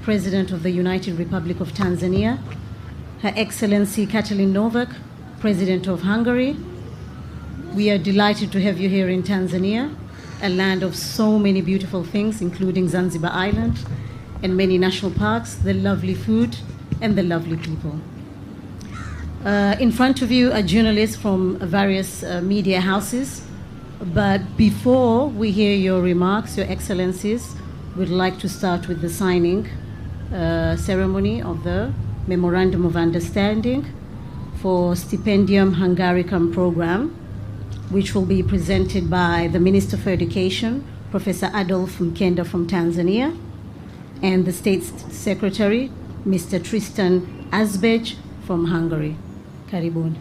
President of the United Republic of Tanzania, Her Excellency Katalin Novák, President of Hungary. We are delighted to have you here in Tanzania, a land of so many beautiful things, including Zanzibar Island and many national parks, the lovely food, and the lovely people. In front of you are journalists from various media houses, but before we hear your remarks, Your Excellencies, we'd like to start with the signing ceremony of the Memorandum of Understanding for Stipendium Hungaricum program, which will be presented by the Minister for Education, Professor Adolf Mkenda from Tanzania, and the State Secretary, Mr. Tristan Azbej from Hungary. Karibuni.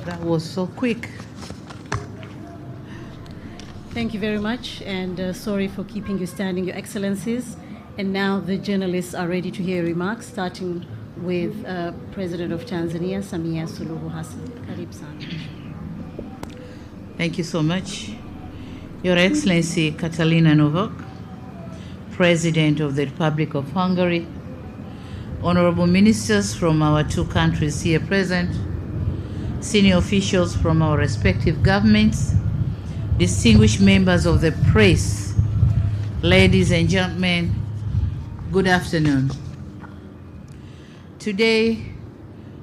That was so quick. Thank you very much, and sorry for keeping you standing, Your Excellencies. And now the journalists are ready to hear remarks, starting with President of Tanzania, Samia Suluhu Hassan. Karibu sana. Thank you so much. Your Excellency Katalin Novák, President of the Republic of Hungary, honorable ministers from our two countries here present, senior officials from our respective governments, distinguished members of the press, ladies and gentlemen, good afternoon. Today,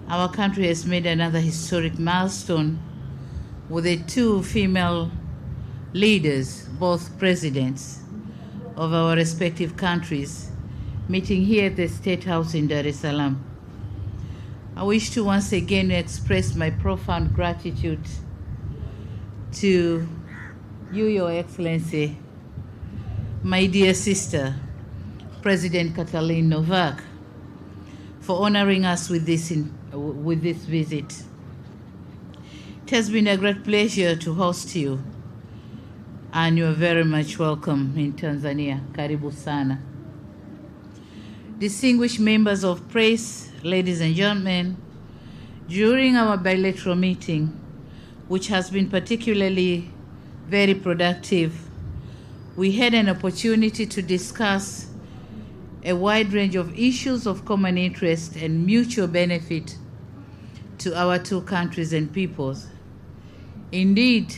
our country has made another historic milestone with the two female leaders, both presidents of our respective countries, meeting here at the State House in Dar es Salaam. I wish to once again express my profound gratitude to you, Your Excellency, my dear sister, President Katalin Novák, for honoring us with this visit. It has been a great pleasure to host you, and you are very much welcome in Tanzania. Karibu sana. Distinguished members of press, ladies and gentlemen, during our bilateral meeting, which has been particularly very productive, we had an opportunity to discuss a wide range of issues of common interest and mutual benefit to our two countries and peoples. Indeed,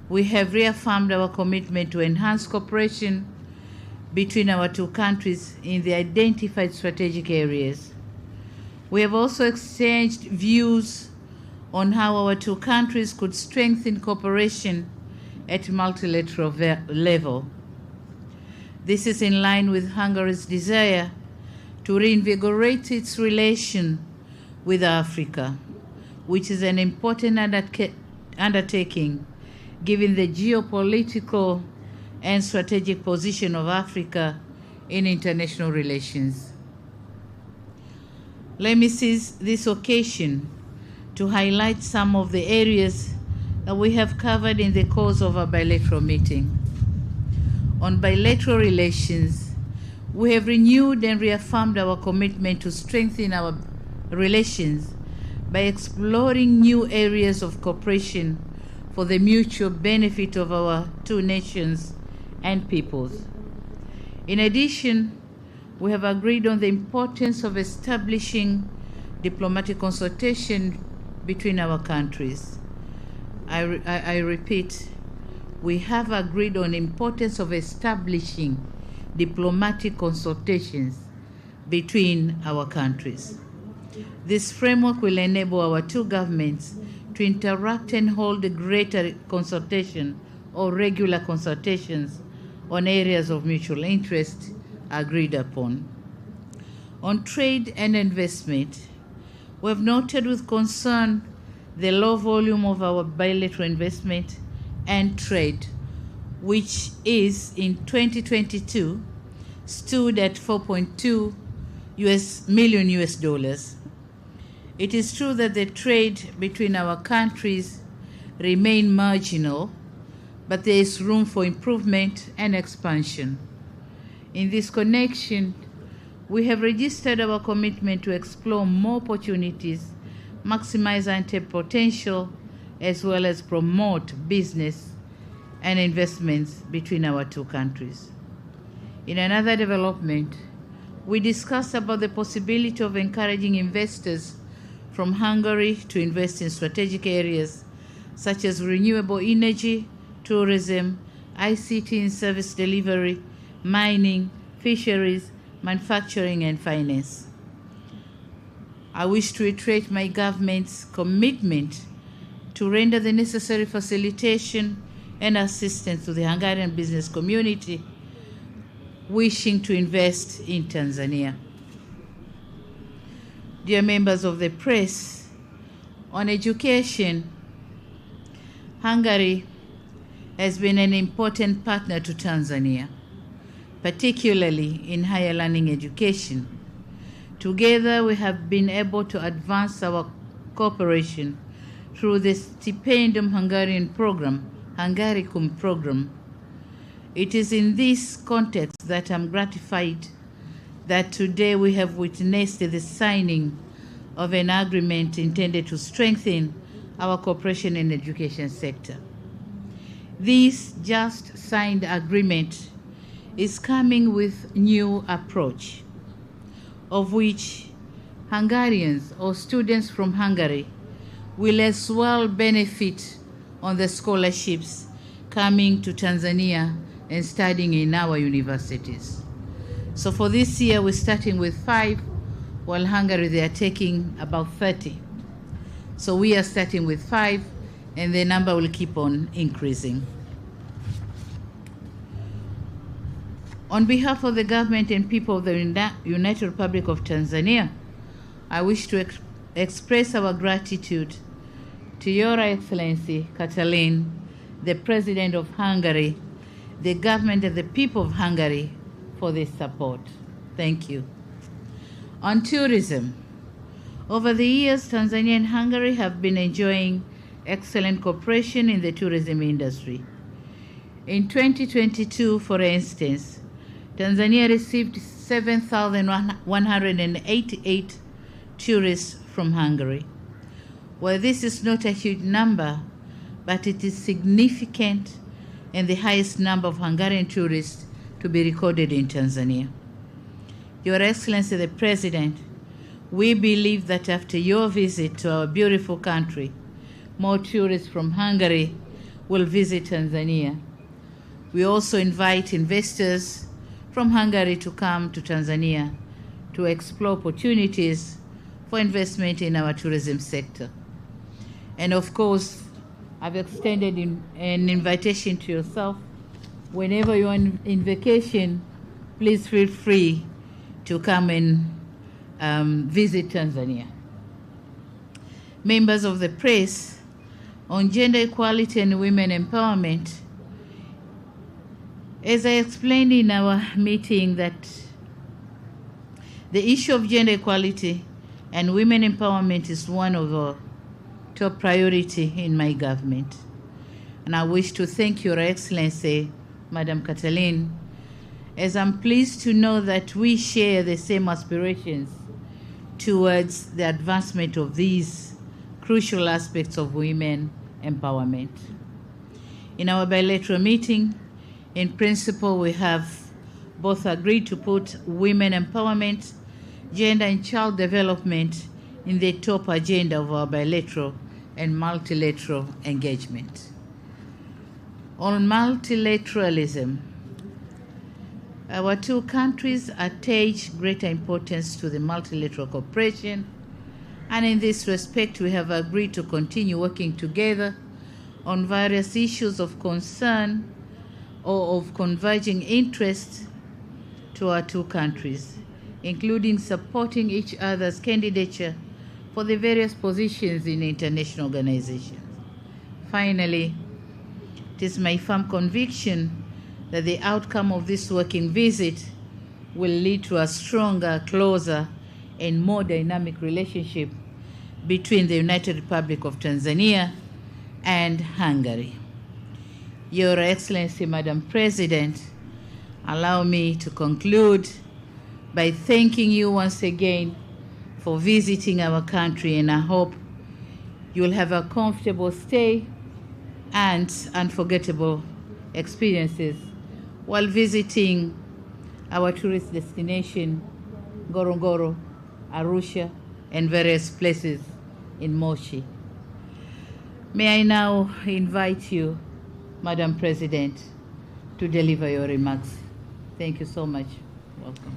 we have reaffirmed our commitment to enhance cooperation between our two countries in the identified strategic areas. We have also exchanged views on how our two countries could strengthen cooperation at multilateral level. This is in line with Hungary's desire to reinvigorate its relation with Africa, which is an important undertaking given the geopolitical and strategic position of Africa in international relations. Let me seize this occasion to highlight some of the areas that we have covered in the course of our bilateral meeting. On bilateral relations, we have renewed and reaffirmed our commitment to strengthen our relations by exploring new areas of cooperation for the mutual benefit of our two nations and peoples. In addition, we have agreed on the importance of establishing diplomatic consultation between our countries. I repeat, we have agreed on the importance of establishing diplomatic consultations between our countries. This framework will enable our two governments to interact and hold a greater consultation or regular consultations on areas of mutual interest agreed upon. On trade and investment, we have noted with concern the low volume of our bilateral investment and trade, which is in 2022 stood at $4.2 million US dollars. It is true that the trade between our countries remain marginal, but there is room for improvement and expansion. In this connection, we have registered our commitment to explore more opportunities, maximize untapped potential, as well as promote business and investments between our two countries. In another development, we discussed about the possibility of encouraging investors from Hungary to invest in strategic areas such as renewable energy, tourism, ICT and service delivery, mining, fisheries, manufacturing, and finance. I wish to reiterate my government's commitment to render the necessary facilitation and assistance to the Hungarian business community wishing to invest in Tanzania. Dear members of the press, on education, Hungary has been an important partner to Tanzania, particularly in higher learning education. Together, we have been able to advance our cooperation through the Stipendium Hungarian program, Hungaricum program. It is in this context that I'm gratified that today we have witnessed the signing of an agreement intended to strengthen our cooperation in the education sector. This just signed agreement is coming with new approach, of which Hungarians or students from Hungary will as well benefit on the scholarships coming to Tanzania and studying in our universities. So for this year, we're starting with 5, while Hungary, they are taking about 30. So we are starting with 5, and the number will keep on increasing. On behalf of the government and people of the United Republic of Tanzania, I wish to express our gratitude to Your Excellency Katalin, the President of Hungary, the government and the people of Hungary for this support. Thank you. On tourism, over the years, Tanzania and Hungary have been enjoying excellent cooperation in the tourism industry. In 2022, for instance, Tanzania received 7,188 tourists from Hungary. Well, this is not a huge number, but it is significant and the highest number of Hungarian tourists to be recorded in Tanzania. Your Excellency the President, we believe that after your visit to our beautiful country, more tourists from Hungary will visit Tanzania. We also invite investors from Hungary to come to Tanzania to explore opportunities for investment in our tourism sector. And of course, I've extended an invitation to yourself. Whenever you're in vacation, please feel free to come and visit Tanzania. Members of the press, on gender equality and women empowerment, as I explained in our meeting, that the issue of gender equality and women empowerment is one of our top priority in my government. And I wish to thank Your Excellency, Madam Katalin, as I'm pleased to know that we share the same aspirations towards the advancement of these crucial aspects of women empowerment. In our bilateral meeting, in principle, we have both agreed to put women empowerment, gender and child development in the top agenda of our bilateral and multilateral engagement. On multilateralism, our two countries attach greater importance to the multilateral cooperation, and in this respect, we have agreed to continue working together on various issues of concern or of converging interest to our two countries, including supporting each other's candidature for the various positions in international organizations. Finally, it is my firm conviction that the outcome of this working visit will lead to a stronger, closer, and more dynamic relationship between the United Republic of Tanzania and Hungary. Your Excellency, Madam President, allow me to conclude by thanking you once again for visiting our country, and I hope you'll have a comfortable stay and unforgettable experiences while visiting our tourist destination, Ngorongoro, Arusha, and various places in Moshi. May I now invite you, Madam President, to deliver your remarks. Thank you so much. Welcome.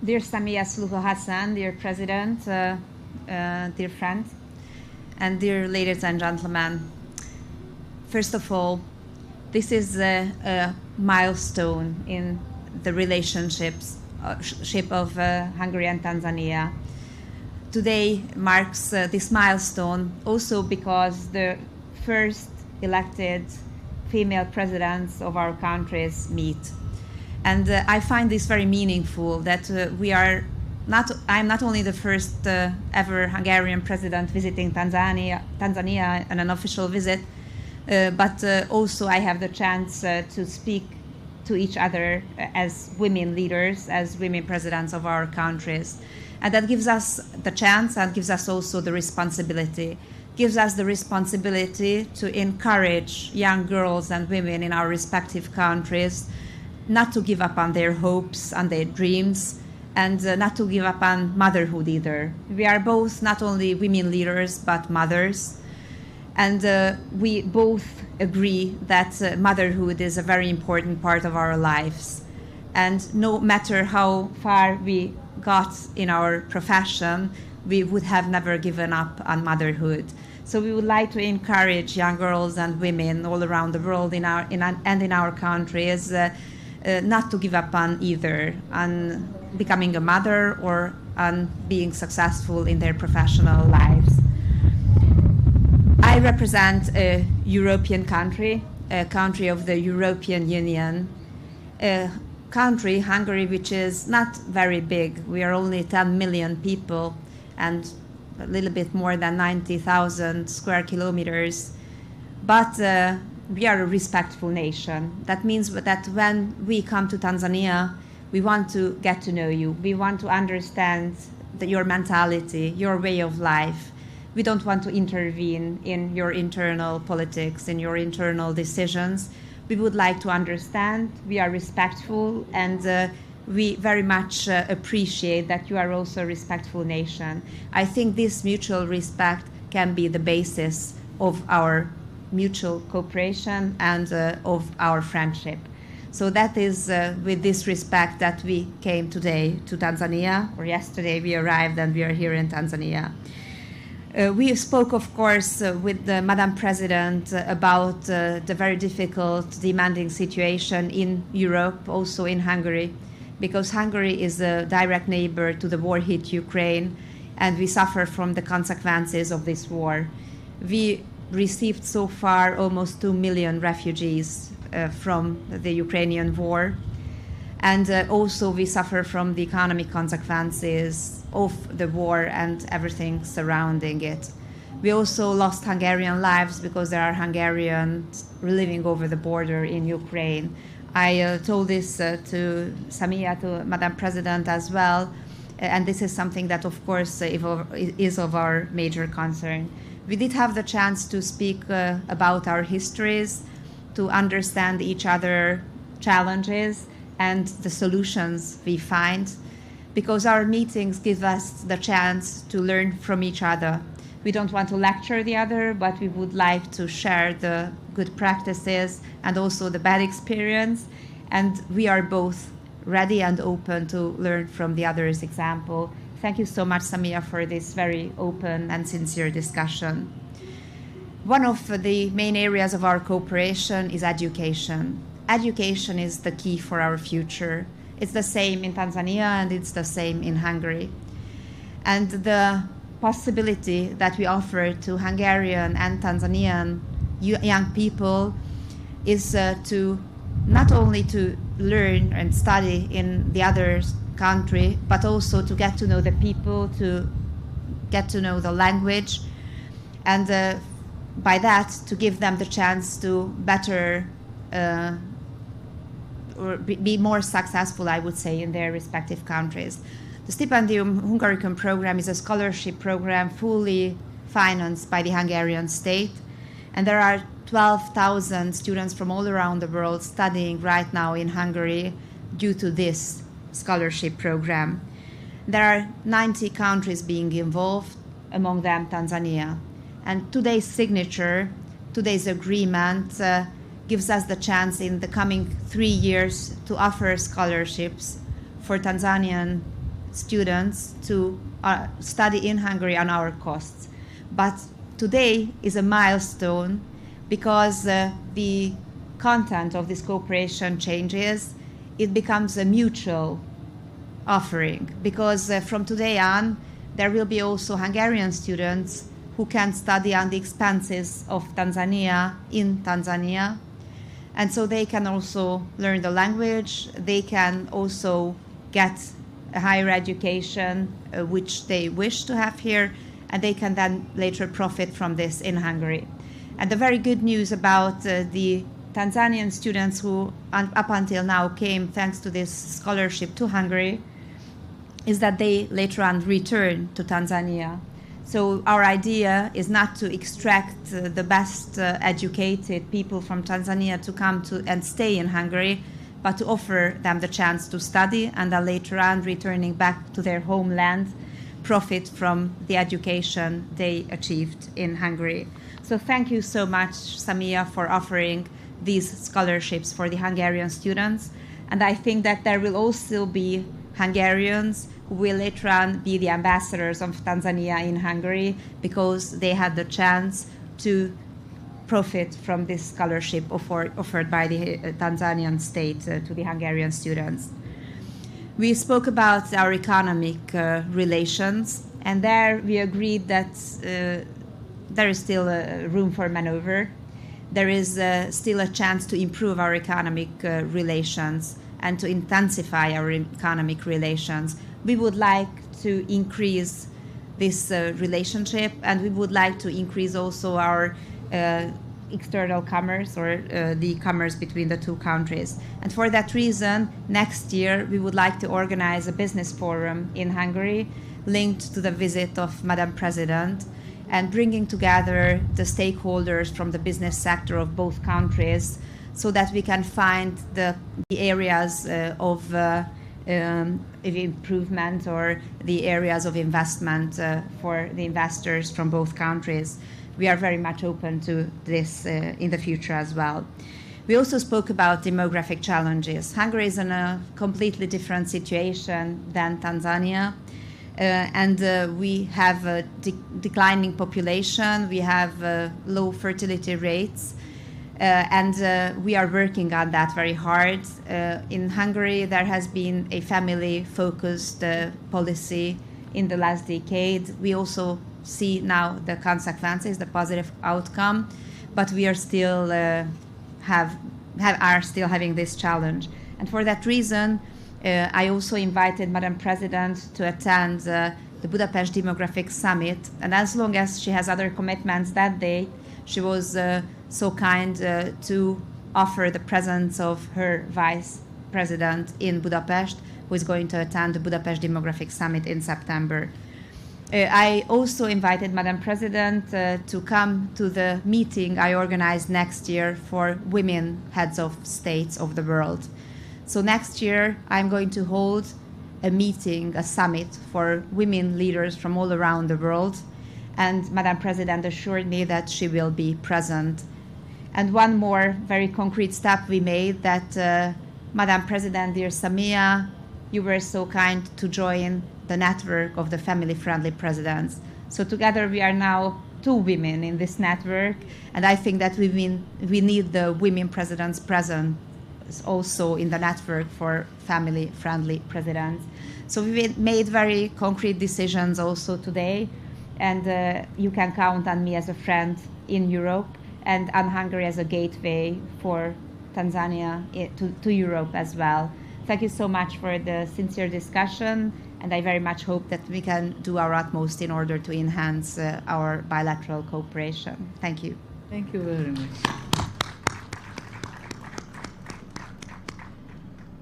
Dear Samia Suluhu Hassan, dear President, dear friends, and dear ladies and gentlemen, first of all, this is a milestone in the relationship of Hungary and Tanzania. Today marks this milestone also because the first elected female presidents of our countries meet. And I find this very meaningful that I'm not only the first ever Hungarian president visiting Tanzania on an official visit, but also I have the chance to speak to each other as women leaders, as women presidents of our countries. And that gives us the chance and gives us also the responsibility. Gives us the responsibility to encourage young girls and women in our respective countries not to give up on their hopes and their dreams, and not to give up on motherhood either. We are both not only women leaders, but mothers. And we both agree that motherhood is a very important part of our lives. And no matter how far we got in our profession, we would have never given up on motherhood. So we would like to encourage young girls and women all around the world in our countries not to give up on either, on becoming a mother or on being successful in their professional lives. I represent a European country, a country of the European Union, a country, Hungary, which is not very big. We are only 10 million people and a little bit more than 90,000 square kilometers. But we are a respectful nation. That means that when we come to Tanzania, we want to get to know you. We want to understand your mentality, your way of life. We don't want to intervene in your internal politics, in your internal decisions. We would like to understand. We are respectful, and we very much appreciate that you are also a respectful nation. I think this mutual respect can be the basis of our mutual cooperation and of our friendship. So that is with this respect that we came today to Tanzania, or yesterday we arrived and we are here in Tanzania. We spoke, of course, with the Madam President about the very difficult, demanding situation in Europe, also in Hungary, because Hungary is a direct neighbor to the war-hit Ukraine, and we suffer from the consequences of this war. We received so far almost 2 million refugees from the Ukrainian war. And also we suffer from the economic consequences of the war and everything surrounding it. We also lost Hungarian lives because there are Hungarians living over the border in Ukraine. I told this to Samia, to Madam President as well, and this is something that, of course, is of our major concern. We did have the chance to speak about our histories, to understand each other's challenges and the solutions we find, because our meetings give us the chance to learn from each other. We don't want to lecture the other, but we would like to share the good practices and also the bad experience. And we are both ready and open to learn from the other's example. Thank you so much, Samia, for this very open and sincere discussion. One of the main areas of our cooperation is education. Education is the key for our future. It's the same in Tanzania and it's the same in Hungary. And the possibility that we offer to Hungarian and Tanzanian young people is to not only to learn and study in the other country, but also to get to know the people, to get to know the language, and by that to give them the chance to better or be more successful, I would say, in their respective countries. The Stipendium Hungaricum program is a scholarship program fully financed by the Hungarian state, and there are 12,000 students from all around the world studying right now in Hungary due to this scholarship program. There are 90 countries being involved, among them Tanzania. And today's signature, today's agreement, gives us the chance in the coming 3 years to offer scholarships for Tanzanian students to study in Hungary on our costs. But today is a milestone because the content of this cooperation changes. It becomes a mutual offering because from today on there will be also Hungarian students who can study on the expenses of Tanzania in Tanzania, and so they can also learn the language, they can also get a higher education which they wish to have here, and they can then later profit from this in Hungary. And the very good news about the Tanzanian students who up until now came thanks to this scholarship to Hungary is that they later on return to Tanzania. So our idea is not to extract the best educated people from Tanzania to come to and stay in Hungary, but to offer them the chance to study and then later on returning back to their homeland, profit from the education they achieved in Hungary. So thank you so much, Samia, for offering these scholarships for the Hungarian students. And I think that there will also be Hungarians who will later on be the ambassadors of Tanzania in Hungary because they had the chance to profit from this scholarship offered by the Tanzanian state to the Hungarian students. We spoke about our economic relations, and there we agreed that there is still room for maneuver. There is still a chance to improve our economic relations and to intensify our economic relations. We would like to increase this relationship, and we would like to increase also our external commerce or the commerce between the two countries. And for that reason, next year we would like to organize a business forum in Hungary linked to the visit of Madam President, and bringing together the stakeholders from the business sector of both countries so that we can find the areas of improvement or the areas of investment for the investors from both countries. We are very much open to this in the future as well. We also spoke about demographic challenges. Hungary is in a completely different situation than Tanzania. We have a declining population, we have low fertility rates, and we are working on that very hard. In Hungary, there has been a family-focused policy in the last decade. We also see now the consequences, the positive outcome, but we are still are still having this challenge. And for that reason, I also invited Madam President to attend the Budapest Demographic Summit. And as long as she has other commitments that day, she was so kind to offer the presence of her vice president in Budapest, who is going to attend the Budapest Demographic Summit in September. I also invited Madam President to come to the meeting I organized next year for women heads of states of the world. So next year, I'm going to hold a meeting, a summit for women leaders from all around the world. And Madam President assured me that she will be present. And one more very concrete step we made, that Madam President, dear Samia, you were so kind to join the network of the family-friendly presidents. So together we are now 2 women in this network, and I think that we need the women presidents present also in the network for family-friendly presidents. So we made very concrete decisions also today, and you can count on me as a friend in Europe and on Hungary as a gateway for Tanzania to Europe as well. Thank you so much for the sincere discussion, and I very much hope that we can do our utmost in order to enhance our bilateral cooperation. Thank you. Thank you very much.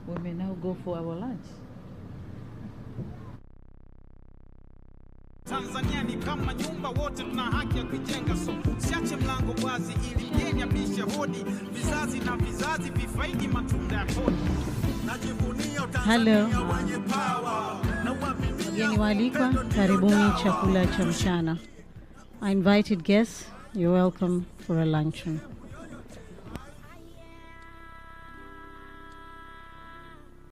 We may now go for our lunch. Tanzania ni kama nyumba, wote tuna haki ya kujenga, so siache mlango wazi ili mgeni abishe hodi, vizazi na vizazi vifaidi matunda ya kodi. Hello. Wageni waalikwa, karibuni chakula cha mchana. I invited guests, you're welcome for a luncheon.